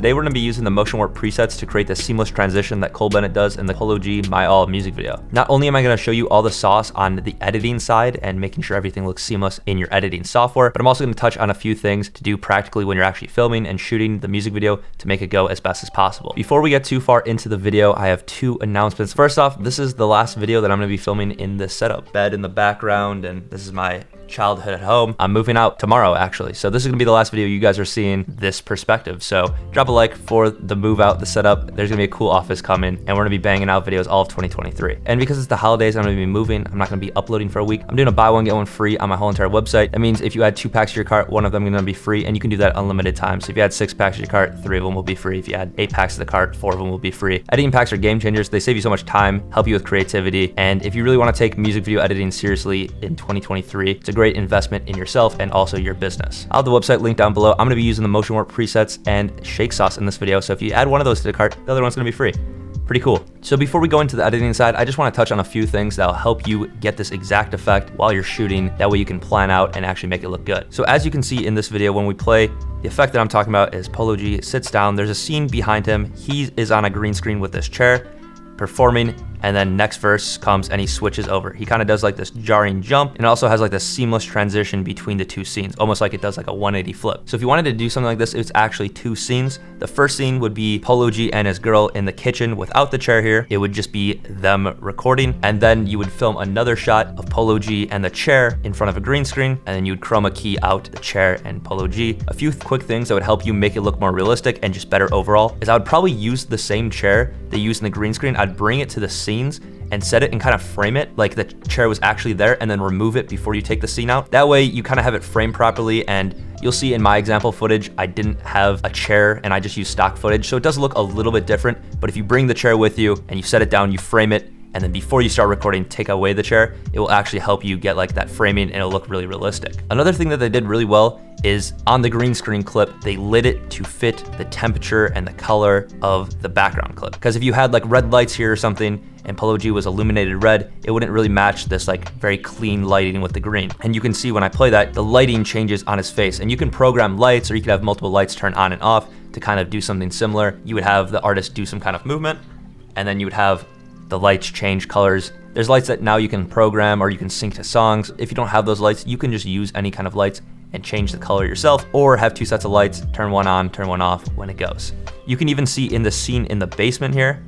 Today we're going to be using the motion warp presets to create the seamless transition that Cole Bennett does in the POLO G My All music video. Not only am I going to show you all the sauce on the editing side and making sure everything looks seamless in your editing software, but I'm also going to touch on a few things to do practically when you're actually filming and shooting the music video to make it go as best as possible. Before we get too far into the video, I have two announcements. First off, this is the last video that I'm going to be filming in this setup. Bed in the background, and this is my childhood at home. I'm moving out tomorrow actually, so this is gonna be the last video you guys are seeing this perspective. So drop a like for the move out, the setup. There's gonna be a cool office coming, and we're gonna be banging out videos all of 2023. And because it's the holidays, I'm gonna be moving. I'm not gonna be uploading for a week. I'm doing a buy one get one free on my whole entire website. That means if you add 2 packs to your cart, one of them is gonna be free, and you can do that unlimited time. So if you add 6 packs to your cart, 3 of them will be free. If you add 8 packs to the cart, 4 of them will be free. Editing packs are game changers. They save you so much time, help you with creativity, and if you really want to take music video editing seriously in 2023, it's a great investment in yourself and also your business. I'll have the website linked down below. I'm going to be using the motion warp presets and shake sauce in this video, so if you add one of those to the cart, the other one's going to be free. Pretty cool. So before we go into the editing side, I just want to touch on a few things that'll help you get this exact effect while you're shooting. That way you can plan out and actually make it look good. So as you can see in this video, when we play, the effect that I'm talking about is POLO G sits down. There's a scene behind him. He is on a green screen with this chair performing, and then next verse comes and he switches over. He kind of does like this jarring jump, and it also has like this seamless transition between the two scenes, almost like it does like a 180 flip. So if you wanted to do something like this, it's actually 2 scenes. The first scene would be POLO G and his girl in the kitchen without the chair here. It would just be them recording, and then you would film another shot of POLO G and the chair in front of a green screen, and then you would chroma key out the chair and POLO G. A few quick things that would help you make it look more realistic and just better overall is I would probably use the same chair they use in the green screen. I'd bring it to the scenes and set it and kind of frame it like the chair was actually there, and then remove it before you take the scene out. That way you kind of have it framed properly, and you'll see in my example footage, I didn't have a chair and I just used stock footage. So it does look a little bit different, but if you bring the chair with you and you set it down, you frame it, and then before you start recording, take away the chair, it will actually help you get like that framing and it'll look really realistic. Another thing that they did really well is on the green screen clip, they lit it to fit the temperature and the color of the background clip. Because if you had like red lights here or something, and POLO G was illuminated red, it wouldn't really match this like very clean lighting with the green. And you can see when I play that, the lighting changes on his face, and you can program lights, or you could have multiple lights turn on and off to kind of do something similar. You would have the artist do some kind of movement, and then you would have the lights change colors. There's lights that now you can program or you can sync to songs. If you don't have those lights, you can just use any kind of lights and change the color yourself, or have 2 sets of lights, turn one on, turn one off when it goes. You can even see in the scene in the basement here,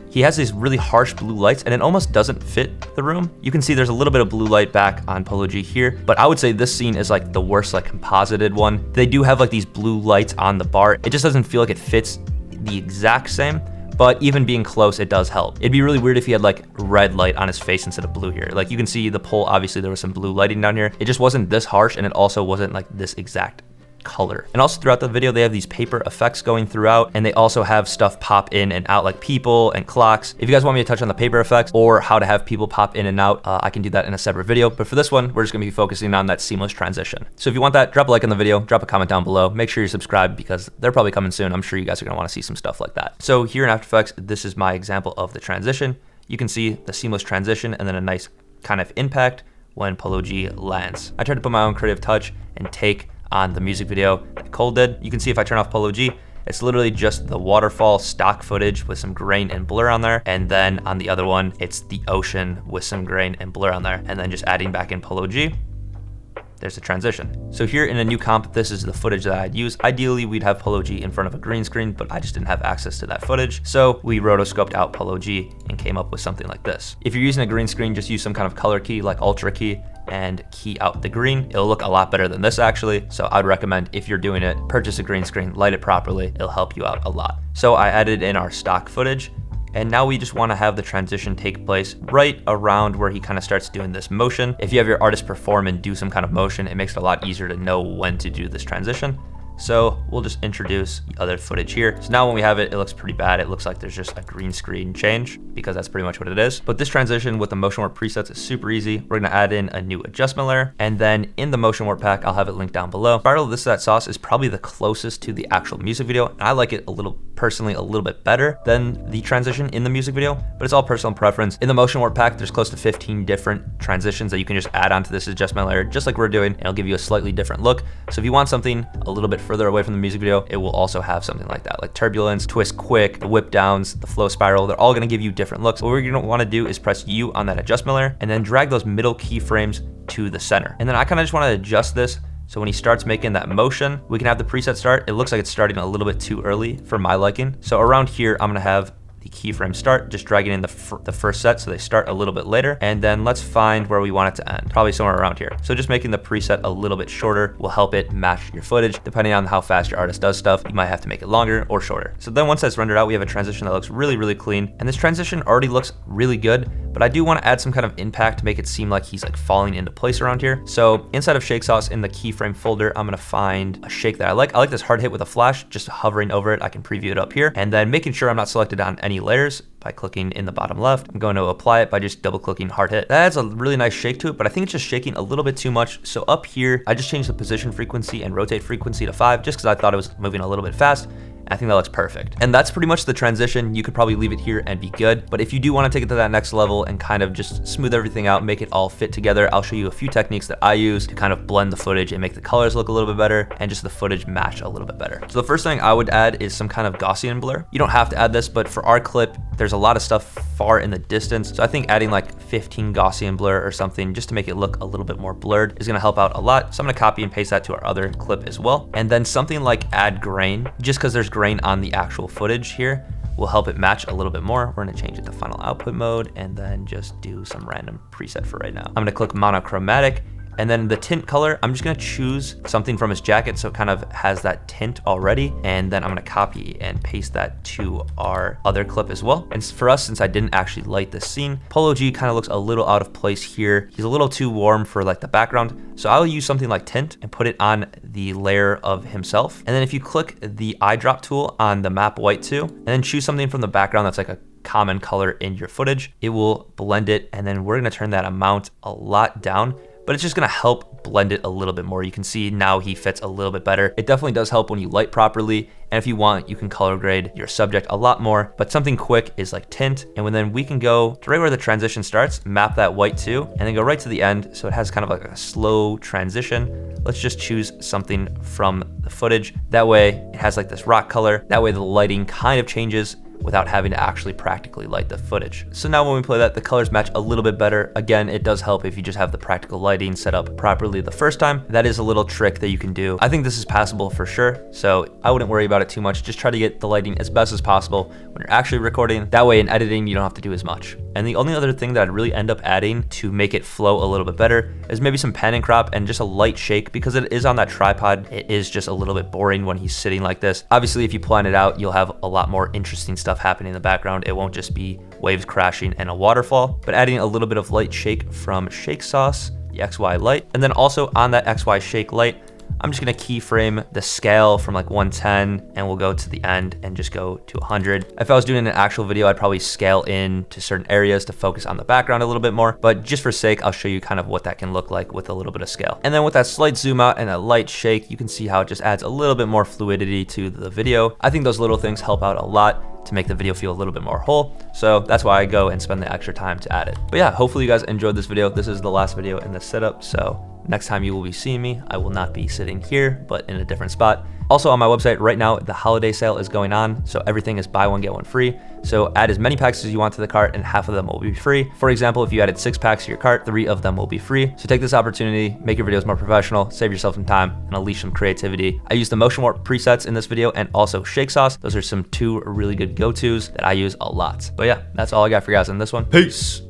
he has these really harsh blue lights and it almost doesn't fit the room. You can see there's a little bit of blue light back on POLO G here, but I would say this scene is like the worst like composited one. They do have like these blue lights on the bar. It just doesn't feel like it fits the exact same, but even being close, it does help. It'd be really weird if he had like red light on his face instead of blue here. Like you can see the pole, obviously there was some blue lighting down here. It just wasn't this harsh, and it also wasn't like this exact color. And also throughout the video, they have these paper effects going throughout, and they also have stuff pop in and out like people and clocks. If you guys want me to touch on the paper effects or how to have people pop in and out, I can do that in a separate video. But for this one, we're just gonna be focusing on that seamless transition. So if you want that, drop a like on the video, drop a comment down below. Make sure you're subscribed because they're probably coming soon. I'm sure you guys are gonna wanna see some stuff like that. So here in After Effects, this is my example of the transition. You can see the seamless transition and then a nice kind of impact when POLO G lands. I tried to put my own creative touch and take on the music video that Cole did. You can see if I turn off POLO G, it's literally just the waterfall stock footage with some grain and blur on there. And then on the other one, it's the ocean with some grain and blur on there. And then just adding back in POLO G, there's a transition. So here in a new comp, this is the footage that I'd use. Ideally, we'd have POLO G in front of a green screen, but I just didn't have access to that footage. So we rotoscoped out POLO G and came up with something like this. If you're using a green screen, just use some kind of color key like Ultra key and key out the green. It'll look a lot better than this actually. So I'd recommend if you're doing it, purchase a green screen, light it properly. It'll help you out a lot. So I added in our stock footage, and now we just want to have the transition take place right around where he kind of starts doing this motion. If you have your artist perform and do some kind of motion, it makes it a lot easier to know when to do this transition. So we'll just introduce the other footage here. So now when we have it, it looks pretty bad. It looks like there's just a green screen change because that's pretty much what it is. But this transition with the motion warp presets is super easy. We're gonna add in a new adjustment layer, and then in the motion warp pack, I'll have it linked down below. Spiral This That Sauce is probably the closest to the actual music video, and I like it personally a little bit better than the transition in the music video, but it's all personal preference. In the motion warp pack, there's close to 15 different transitions that you can just add onto this adjustment layer, just like we're doing, and it'll give you a slightly different look. So if you want something a little bit further away from the music video, it will also have something like that, like turbulence, twist quick, the whip downs, the flow spiral. They're all gonna give you different looks. What we're gonna wanna do is press U on that adjustment layer and then drag those middle keyframes to the center. And then I kind of just wanna adjust this so when he starts making that motion, we can have the preset start. It looks like it's starting a little bit too early for my liking. So around here, I'm gonna have the keyframe start, just dragging in the first set so they start a little bit later. And then let's find where we want it to end, probably somewhere around here. So just making the preset a little bit shorter will help it match your footage. Depending on how fast your artist does stuff, you might have to make it longer or shorter. So then once that's rendered out, we have a transition that looks really, really clean. And this transition already looks really good, but I do want to add some kind of impact to make it seem like he's like falling into place around here. So inside of Shake Sauce in the keyframe folder, I'm gonna find a shake that I like. I like this hard hit with a flash, just hovering over it. I can preview it up here. And then making sure I'm not selected on any layers by clicking in the bottom left. I'm going to apply it by just double clicking hard hit. That adds a really nice shake to it, but I think it's just shaking a little bit too much. So up here, I just changed the position frequency and rotate frequency to 5 just because I thought it was moving a little bit fast. I think that looks perfect. And that's pretty much the transition. You could probably leave it here and be good. But if you do want to take it to that next level and kind of just smooth everything out, make it all fit together, I'll show you a few techniques that I use to kind of blend the footage and make the colors look a little bit better and just the footage match a little bit better. So the first thing I would add is some kind of Gaussian blur. You don't have to add this, but for our clip, there's a lot of stuff far in the distance. So I think adding like 15 Gaussian blur or something just to make it look a little bit more blurred is gonna help out a lot. So I'm gonna copy and paste that to our other clip as well. And then something like add grain, just because there's grain on the actual footage here, will help it match a little bit more. We're gonna change it to final output mode and then just do some random preset for right now. I'm gonna click monochromatic. And then the tint color, I'm just gonna choose something from his jacket so it kind of has that tint already. And then I'm gonna copy and paste that to our other clip as well. And for us, since I didn't actually light this scene, POLO G kind of looks a little out of place here. He's a little too warm for like the background. So I'll use something like tint and put it on the layer of himself. And then if you click the eyedrop tool on the map white to, and then choose something from the background that's like a common color in your footage, it will blend it. And then we're gonna turn that amount a lot down, but it's just gonna help blend it a little bit more. You can see now he fits a little bit better. It definitely does help when you light properly. And if you want, you can color grade your subject a lot more, but something quick is like tint. And then we can go to right where the transition starts, map that white to, and then go right to the end. So it has kind of like a slow transition. Let's just choose something from the footage. That way it has like this rock color. That way the lighting kind of changes without having to actually practically light the footage. So now when we play that, the colors match a little bit better. Again, it does help if you just have the practical lighting set up properly the first time. That is a little trick that you can do. I think this is passable for sure, so I wouldn't worry about it too much. Just try to get the lighting as best as possible when you're actually recording. That way in editing, you don't have to do as much. And the only other thing that I'd really end up adding to make it flow a little bit better is maybe some pan and crop and just a light shake, because it is on that tripod. It is just a little bit boring when he's sitting like this. Obviously, if you plan it out, you'll have a lot more interesting stuff happening in the background. It won't just be waves crashing and a waterfall, but adding a little bit of light shake from Shake Sauce, the XY light. And then also on that XY shake light, I'm just gonna keyframe the scale from like 110 and we'll go to the end and just go to 100. If I was doing an actual video, I'd probably scale in to certain areas to focus on the background a little bit more, but just for sake, I'll show you kind of what that can look like with a little bit of scale. And then with that slight zoom out and a light shake, you can see how it just adds a little bit more fluidity to the video. I think those little things help out a lot to make the video feel a little bit more whole. So that's why I go and spend the extra time to add it. But yeah, hopefully you guys enjoyed this video. This is the last video in this setup, so next time you will be seeing me, I will not be sitting here, but in a different spot. Also on my website right now, the holiday sale is going on, so everything is buy one, get one free. So add as many packs as you want to the cart and half of them will be free. For example, if you added 6 packs to your cart, 3 of them will be free. So take this opportunity, make your videos more professional, save yourself some time, and unleash some creativity. I use the motion warp presets in this video and also Shake Sauce. Those are some 2 really good go-tos that I use a lot. But yeah, that's all I got for you guys in this one. Peace.